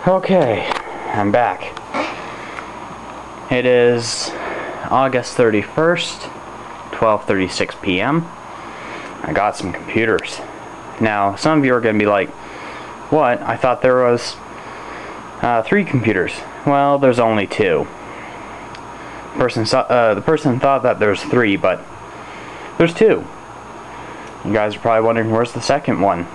Okay, I'm back. It is August 31st, 12:36 p.m. I got some computers. Now, some of you are going to be like, what? I thought there was 3 computers. Well, there's only 2. The person thought that there's 3, but there's 2. You guys are probably wondering, where's the second one?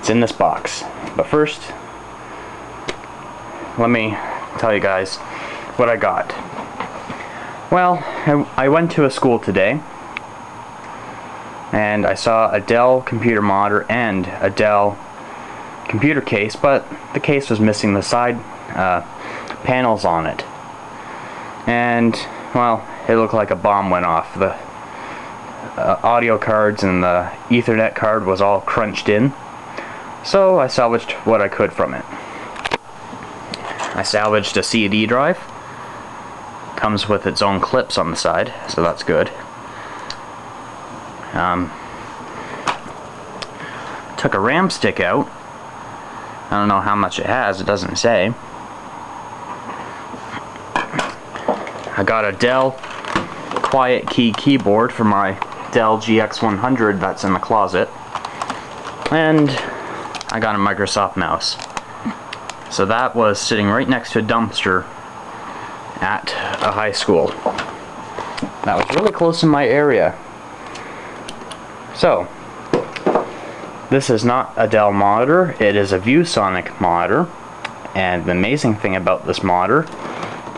It's in this box. But first, let me tell you guys what I got. Well, I went to a school today, and I saw a Dell computer monitor and a Dell computer case, but the case was missing the side panels on it. And, well, it looked like a bomb went off. The audio cards and the Ethernet card was all crunched in. So I salvaged what I could from it. I salvaged a CD drive. Comes with its own clips on the side, so that's good. Took a RAM stick out. I don't know how much it has, it doesn't say. I got a Dell Quiet Key keyboard for my Dell GX100 that's in the closet. And I got a Microsoft mouse. So that was sitting right next to a dumpster at a high school. That was really close in my area. So, this is not a Dell monitor, it is a Viewsonic monitor. And the amazing thing about this monitor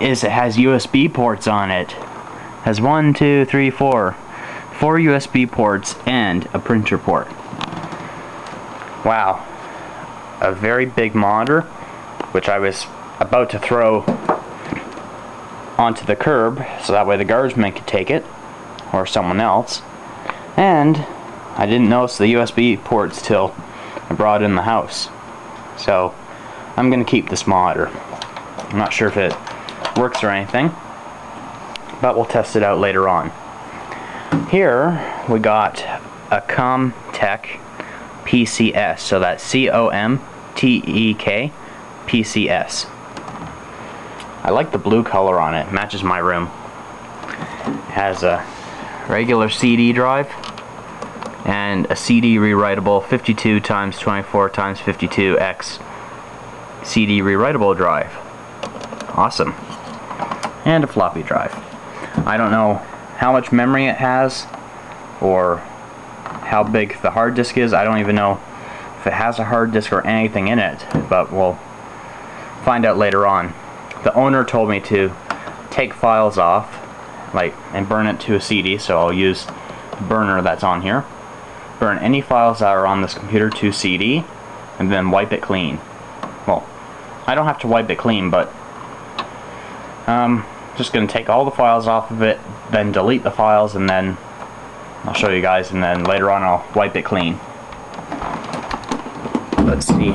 is it has USB ports on it. It has 4 USB ports and a printer port. Wow. A very big monitor, which I was about to throw onto the curb so that way the guardsman could take it, or someone else. And I didn't notice the USB ports till I brought it in the house. So I'm gonna keep this monitor. I'm not sure if it works or anything, but we'll test it out later on. Here we got a Comtek PCS, so that's COMTEK PCS. I like the blue color on it, matches my room. It has a regular CD drive and a CD rewritable 52x24x52x CD rewritable drive. Awesome. And a floppy drive. I don't know how much memory it has or how big the hard disk is. I don't even know if it has a hard disk or anything in it, but we'll find out later on. The owner told me to take files off, and burn it to a CD, so I'll use the burner that's on here. Burn any files that are on this computer to CD, and then wipe it clean. Well, I don't have to wipe it clean, but just gonna take all the files off of it, then delete the files, and then I'll show you guys, and then later on I'll wipe it clean. Let's see.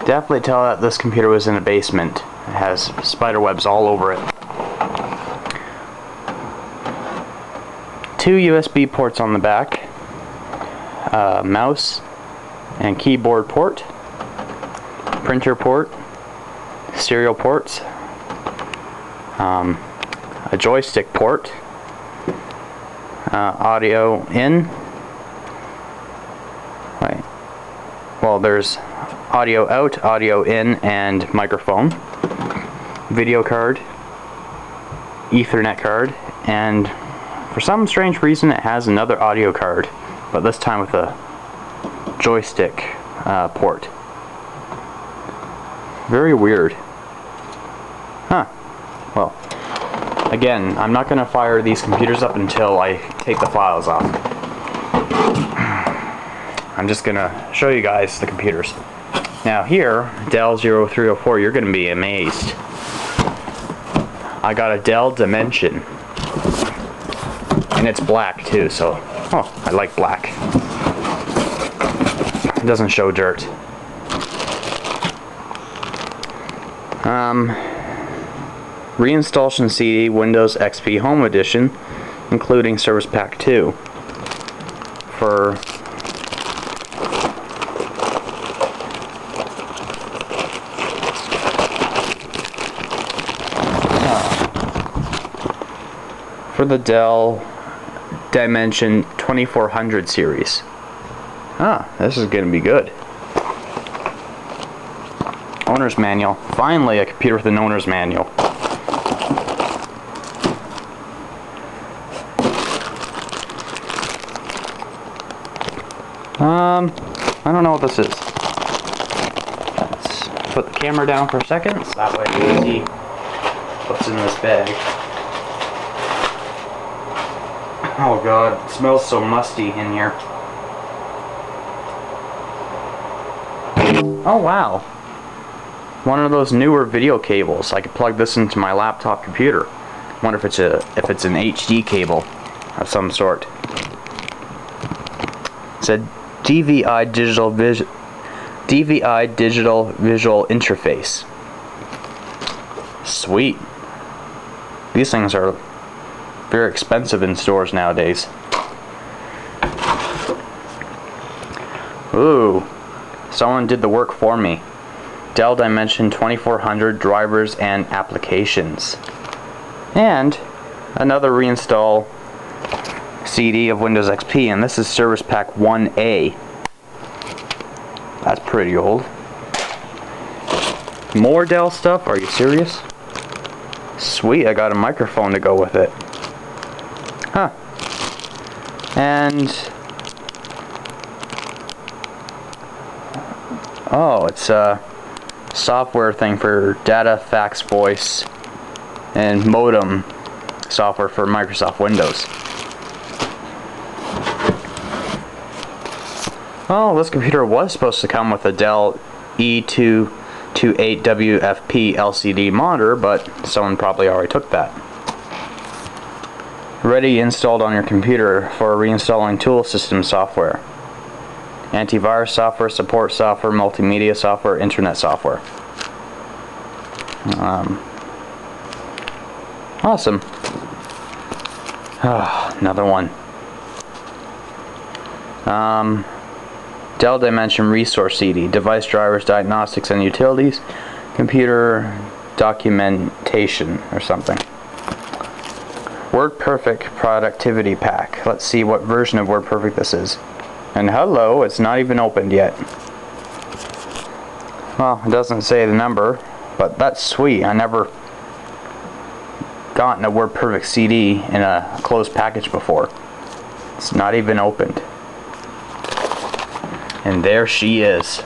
Definitely tell that this computer was in a basement. It has spider webs all over it. 2 USB ports on the back, mouse and keyboard port, printer port, serial ports, a joystick port, audio in. There's audio out, audio in, and microphone, video card, Ethernet card, and for some strange reason it has another audio card, but this time with a joystick port. Very weird. Huh. Well, again, I'm not going to fire these computers up until I take the files off. I'm just going to show you guys the computers. Now here, Dell 0304, you're going to be amazed. I got a Dell Dimension. And it's black too, so, I like black. It doesn't show dirt. Reinstallation CD, Windows XP Home Edition, including Service Pack 2. For for the Dell Dimension 2400 series. Ah, this is going to be good. Owner's manual. Finally, a computer with an owner's manual. I don't know what this is. Let's put the camera down for a second, so that way you can see what's in this bag. Oh god, it smells so musty in here. Oh wow. One of those newer video cables. I could plug this into my laptop computer. Wonder if it's an HD cable of some sort. It's a DVI digital visual interface. Sweet. These things are very expensive in stores nowadays. Ooh, someone did the work for me. Dell Dimension 2400 drivers and applications. And another reinstall CD of Windows XP, and this is Service Pack 1A. That's pretty old. More Dell stuff? Are you serious? Sweet, I got a microphone to go with it. Huh. And oh, it's a software thing for data, fax, voice, and modem software for Microsoft Windows. Oh, this computer was supposed to come with a Dell E228WFP LCD monitor, but someone probably already took that. Ready installed on your computer for reinstalling tool system software. Antivirus software, support software, multimedia software, internet software. Awesome. Oh, another one. Dell Dimension Resource CD, device drivers, diagnostics and utilities, computer documentation or something. WordPerfect Productivity Pack. Let's see what version of WordPerfect this is. And hello, it's not even opened yet. Well, it doesn't say the number, but that's sweet. I never gotten a WordPerfect CD in a closed package before. It's not even opened. And there she is.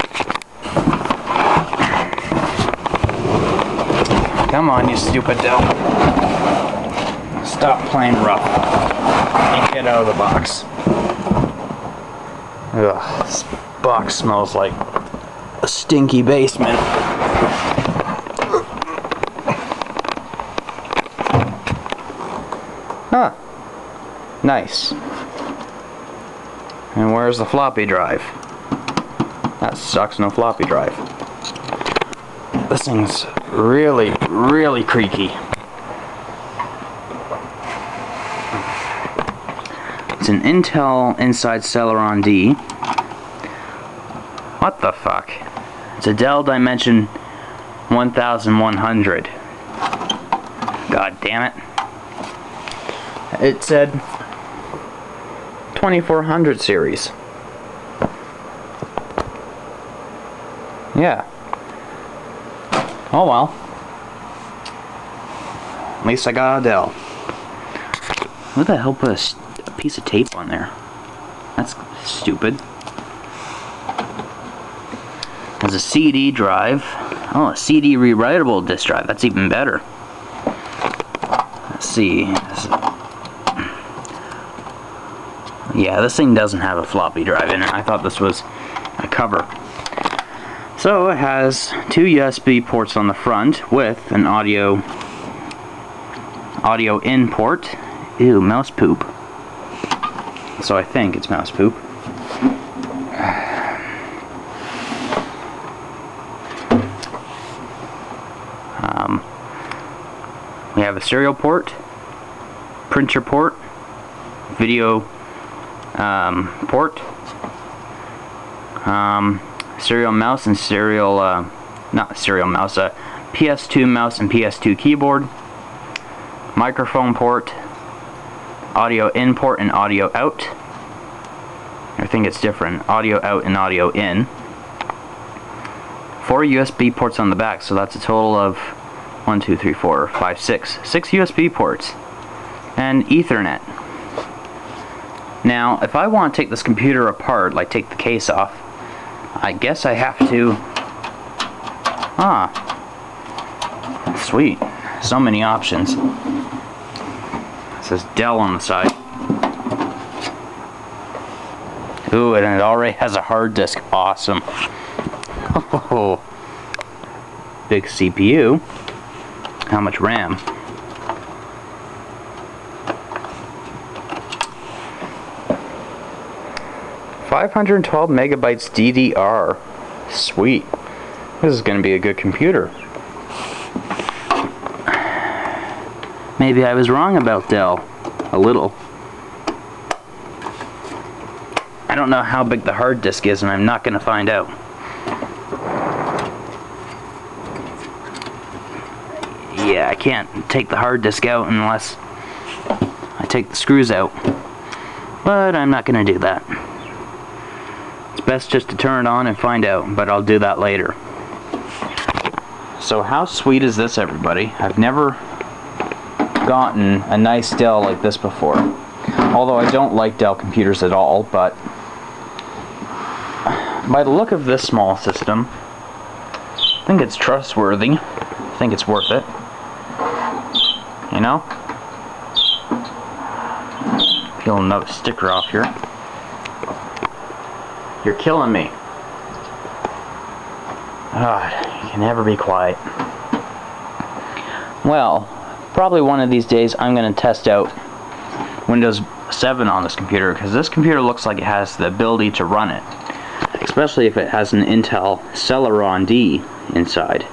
Come on, you stupid Dell. Stop playing rough and get out of the box. Ugh, this box smells like a stinky basement. Huh. Nice. And where's the floppy drive? That sucks, no floppy drive. This thing's really, really creaky. It's an Intel Inside Celeron D. What the fuck? It's a Dell Dimension 1100. God damn it. It said 2400 series. Yeah. Oh well. At least I got a Dell. What the hell put a piece of tape on there? That's stupid. There's a CD drive. Oh, a CD rewritable disk drive. That's even better. Let's see. Yeah, this thing doesn't have a floppy drive in it. I thought this was a cover. So it has two USB ports on the front with an audio in port. Ew, mouse poop. So I think it's mouse poop. We have a serial port, printer port, video port, serial mouse and serial, not serial mouse, PS2 mouse and PS2 keyboard, microphone port, audio in port and audio out. I think it's different. Audio out and audio in. 4 USB ports on the back, so that's a total of 1, 2, 3, 4, 5, 6. 6 USB ports. And Ethernet. Now, if I want to take this computer apart, like take the case off, I guess I have to... Ah. Sweet. So many options. It says Dell on the side. Ooh, and it already has a hard disk. Awesome. Oh, big CPU. How much RAM? $512 megabytes DDR. Sweet. This is going to be a good computer. Maybe I was wrong about Dell. A little. I don't know how big the hard disk is, and I'm not going to find out. Yeah, I can't take the hard disk out unless I take the screws out. But I'm not going to do that. It's best just to turn it on and find out, but I'll do that later. So how sweet is this, everybody? I've never gotten a nice Dell like this before. Although I don't like Dell computers at all, but by the look of this small system, I think it's trustworthy. I think it's worth it. You know? Peel another sticker off here. You're killing me. Ah, you can never be quiet. Well, probably one of these days I'm going to test out Windows 7 on this computer, because this computer looks like it has the ability to run it. Especially if it has an Intel Celeron D inside.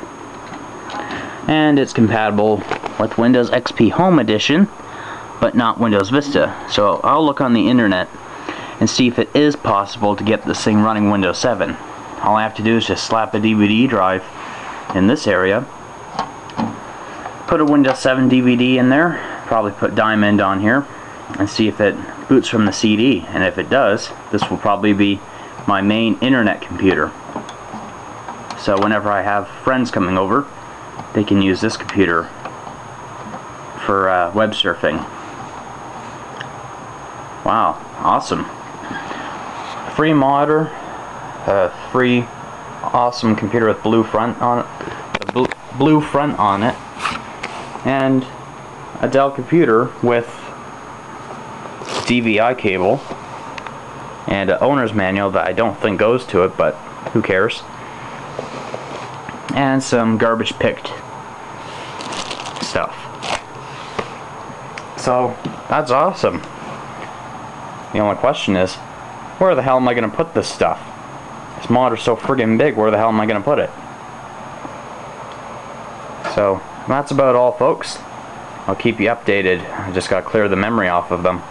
And it's compatible with Windows XP Home Edition, but not Windows Vista. So I'll look on the internet and see if it is possible to get this thing running Windows 7. All I have to do is just slap a DVD drive in this area, put a Windows 7 DVD in there, probably put Diamond on here, and see if it boots from the CD. And if it does, this will probably be my main internet computer. So whenever I have friends coming over, they can use this computer for web surfing. Wow, awesome. Free monitor, free awesome computer with blue front on it, blue front on it, and a Dell computer with DVI cable and an owner's manual that I don't think goes to it, but who cares, and some garbage picked stuff. So that's awesome. The only question is, where the hell am I going to put this stuff? This monitor's so friggin' big, where the hell am I going to put it? So that's about all, folks. I'll keep you updated. I just got to clear the memory off of them.